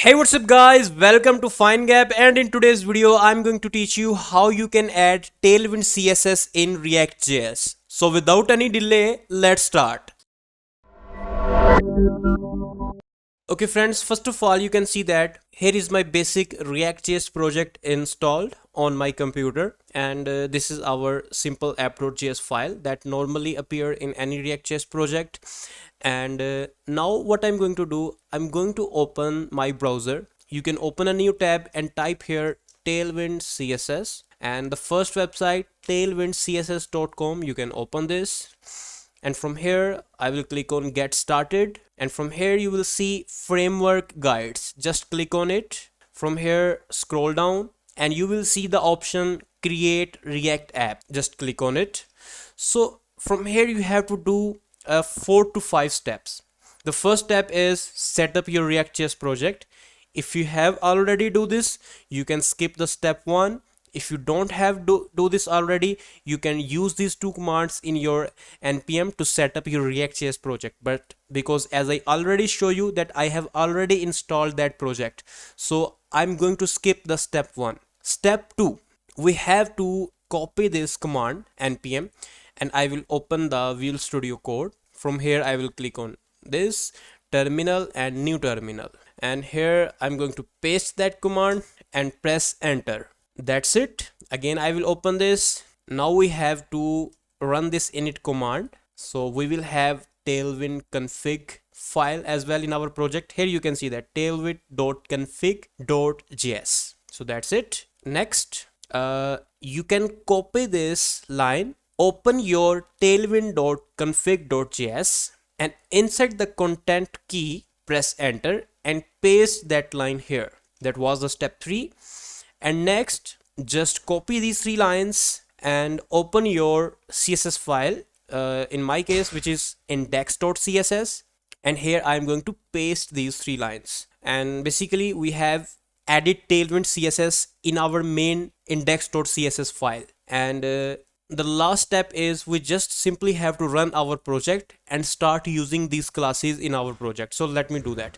Hey, what's up guys, welcome to FindGap, and in today's video I'm going to teach you how you can add Tailwind CSS in ReactJs. So without any delay, let's start. Okay friends, first of all you can see that here is my basic ReactJs project installed on my computer, and this is our simple app.js file that normally appear in any ReactJs project. And now what I'm going to do, I'm going to open my browser. You can open a new tab and type here Tailwind CSS, and the first website tailwindcss.com. You can open this, and from here I will click on get started, and from here you will see framework guides. Just click on it. From here scroll down and you will see the option create React app. Just click on it. So from here you have to do 4 to 5 steps. The first step is set up your ReactJs project. If you have already do this, you can skip the step 1. If you don't have do this already, you can use these two commands in your npm to set up your ReactJs project. But because as I already show you that I have already installed that project, so I'm going to skip the step 1. Step 2, we have to copy this command npm, and I will open the Visual Studio Code. From here I will click on this terminal and new terminal, and here I'm going to paste that command and press enter. That's it. Again I will open this. Now we have to run this init command, so we will have tailwind config file as well in our project. Here you can see that tailwind.config.js. So that's it. Next, you can copy this line, open your tailwind.config.js and insert the content key, press enter and paste that line here. That was the step 3. And next, just copy these 3 lines and open your CSS file, in my case which is index.css, and here I'm going to paste these 3 lines. And basically we have added Tailwind CSS in our main index.css file. And the last step is we just simply have to run our project and start using these classes in our project. So let me do that.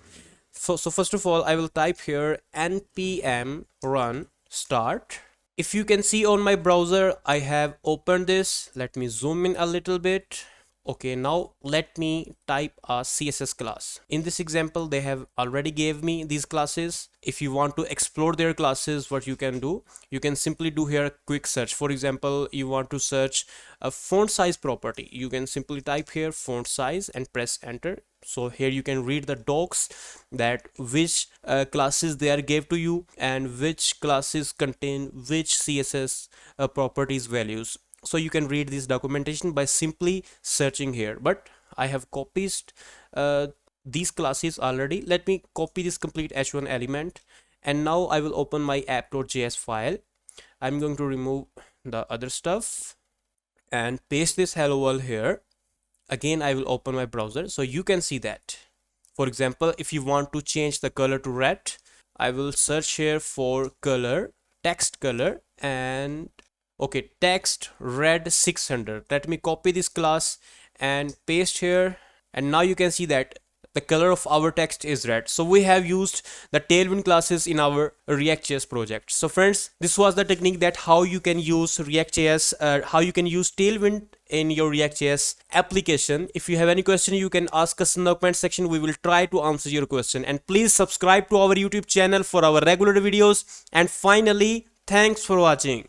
So first of all I will type here npm run start. If you can see on my browser, I have opened this. Let me zoom in a little bit. Okay, now let me type a CSS class. In this example they have already gave me these classes. If you want to explore their classes, what you can do, you can simply do here a quick search. For example, you want to search a font size property, you can simply type here font size and press enter. So here you can read the docs that which classes they are gave to you and which classes contain which CSS properties values. So you can read this documentation by simply searching here, but I have copied these classes already. Let me copy this complete h1 element, and now I will open my app.js file. I'm going to remove the other stuff and paste this hello world here. Again I will open my browser, so you can see that. For example, if you want to change the color to red, I will search here for color, text color, and okay, text red 600. Let me copy this class and paste here, and now you can see that the color of our text is red. So we have used the Tailwind classes in our ReactJS project. So friends, this was the technique that how you can use ReactJS, how you can use Tailwind in your ReactJS application. If you have any question, you can ask us in the comment section. We will try to answer your question, and please subscribe to our YouTube channel for our regular videos. And finally, thanks for watching.